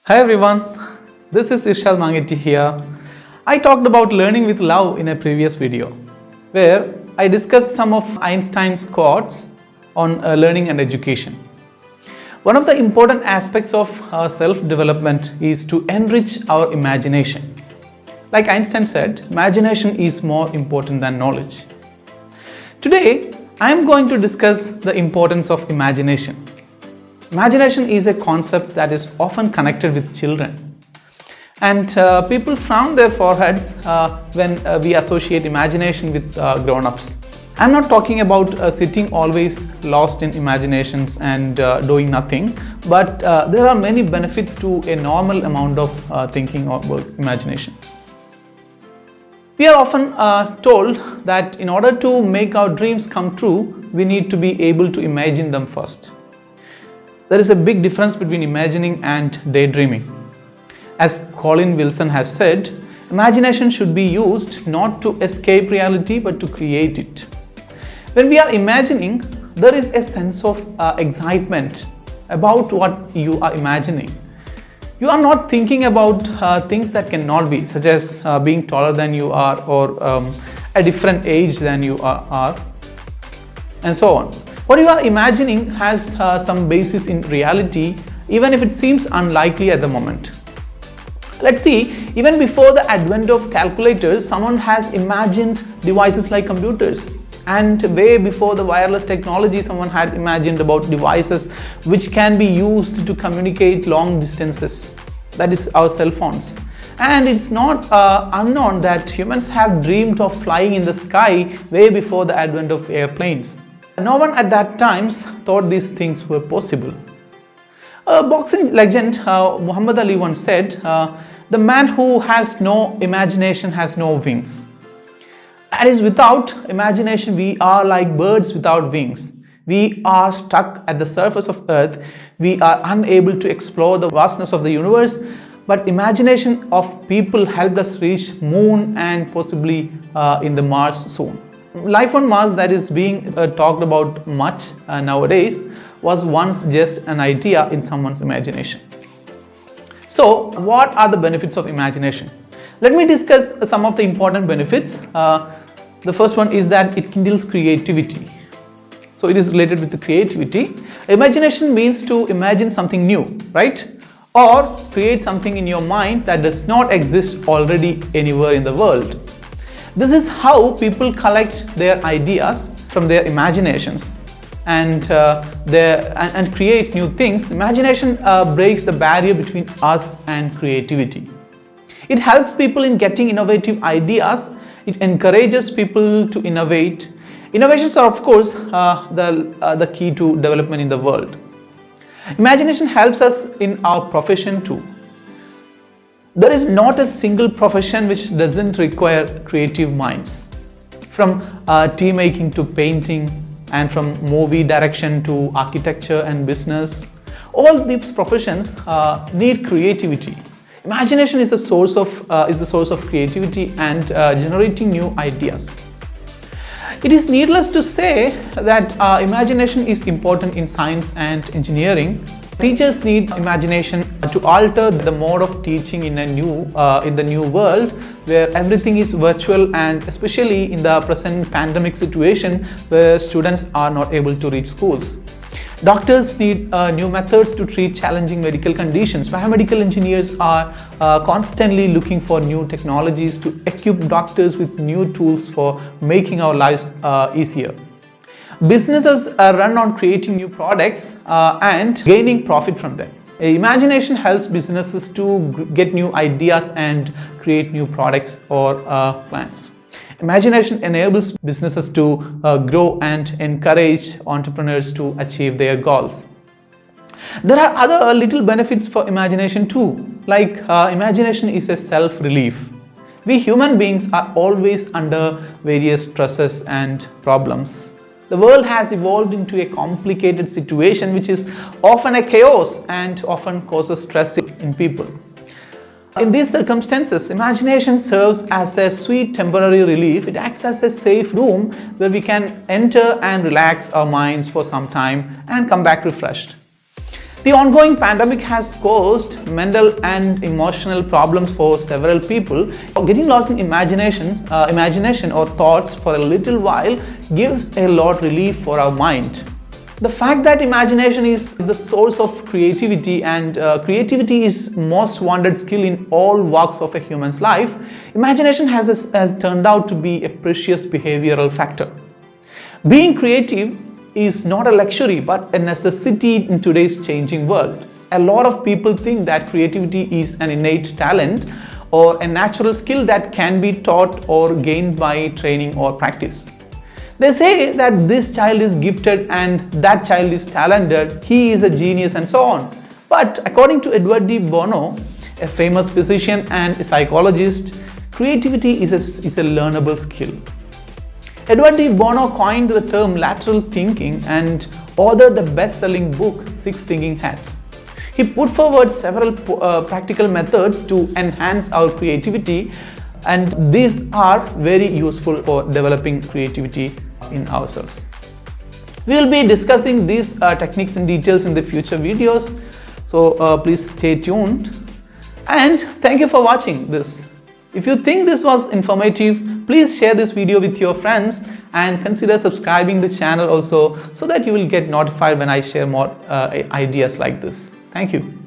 Hi everyone, this is Irshad Mangeti here. I talked about learning with love in a previous video where I discussed some of Einstein's quotes on learning and education. One of the important aspects of self-development is to enrich our imagination. Like Einstein said, imagination is more important than knowledge. Today, I am going to discuss the importance of imagination. Imagination is a concept that is often connected with children. And people frown their foreheads when we associate imagination with grown-ups. I'm not talking about sitting always lost in imaginations and doing nothing, but there are many benefits to a normal amount of thinking about imagination. We are often told that in order to make our dreams come true, we need to be able to imagine them first. There is a big difference between imagining and daydreaming. As Colin Wilson has said, imagination should be used not to escape reality but to create it. When we are imagining, there is a sense of excitement about what you are imagining. You are not thinking about things that cannot be, such as being taller than you are or a different age than you are, and so on. What you are imagining has some basis in reality, even if it seems unlikely at the moment. Let's see, even before the advent of calculators, someone has imagined devices like computers. And way before the wireless technology, someone had imagined about devices which can be used to communicate long distances. That is our cell phones. And it's not unknown that humans have dreamed of flying in the sky way before the advent of airplanes. No one at that time thought these things were possible. A boxing legend, Muhammad Ali, once said, "The man who has no imagination has no wings." That is, without imagination, we are like birds without wings. We are stuck at the surface of Earth. We are unable to explore the vastness of the universe. But imagination of people helped us reach Moon and possibly in the Mars soon. Life on Mars, that is being talked about much nowadays, was once just an idea in someone's imagination. So, what are the benefits of imagination? Let me discuss some of the important benefits. The first one is that it kindles creativity. So, it is related with the creativity. Imagination means to imagine something new, right? Or create something in your mind that does not exist already anywhere in the world. This is how people collect their ideas from their imaginations and create new things. Imagination breaks the barrier between us and creativity. It helps people in getting innovative ideas. It encourages people to innovate. Innovations are, of course, the key to development in the world. Imagination helps us in our profession too. There is not a single profession which doesn't require creative minds. From tea making to painting, and from movie direction to architecture and business, all these professions need creativity. Imagination is the source of creativity and generating new ideas. It is needless to say that imagination is important in science and engineering. Teachers need imagination to alter the mode of teaching in the new world where everything is virtual, and especially in the present pandemic situation where students are not able to reach schools. Doctors need new methods to treat challenging medical conditions. Biomedical engineers are constantly looking for new technologies to equip doctors with new tools for making our lives easier. Businesses run on creating new products and gaining profit from them. Imagination helps businesses to get new ideas and create new products or plans. Imagination enables businesses to grow and encourage entrepreneurs to achieve their goals. There are other little benefits for imagination too, like imagination is a self-relief. We human beings are always under various stresses and problems. The world has evolved into a complicated situation which is often a chaos and often causes stress in people. In these circumstances, imagination serves as a sweet temporary relief. It acts as a safe room where we can enter and relax our minds for some time and come back refreshed. The ongoing pandemic has caused mental and emotional problems for several people. Getting lost in imagination or thoughts for a little while gives a lot relief for our mind. The fact that imagination is the source of creativity, and creativity is most wanted skill in all walks of a human's life, imagination has turned out to be a precious behavioral factor. Being creative is not a luxury but a necessity in today's changing world. A lot of people think that creativity is an innate talent or a natural skill that can be taught or gained by training or practice. They say that this child is gifted and that child is talented, he is a genius and so on. But according to Edward de Bono, a famous physician and a psychologist, creativity is a learnable skill. Edward de Bono coined the term lateral thinking and authored the best-selling book Six Thinking Hats. He put forward several practical methods to enhance our creativity, and these are very useful for developing creativity in ourselves. We will be discussing these techniques in details in the future videos, so please stay tuned, and thank you for watching this. If you think this was informative, please share this video with your friends and consider subscribing the channel also, so that you will get notified when I share more ideas like this. Thank you.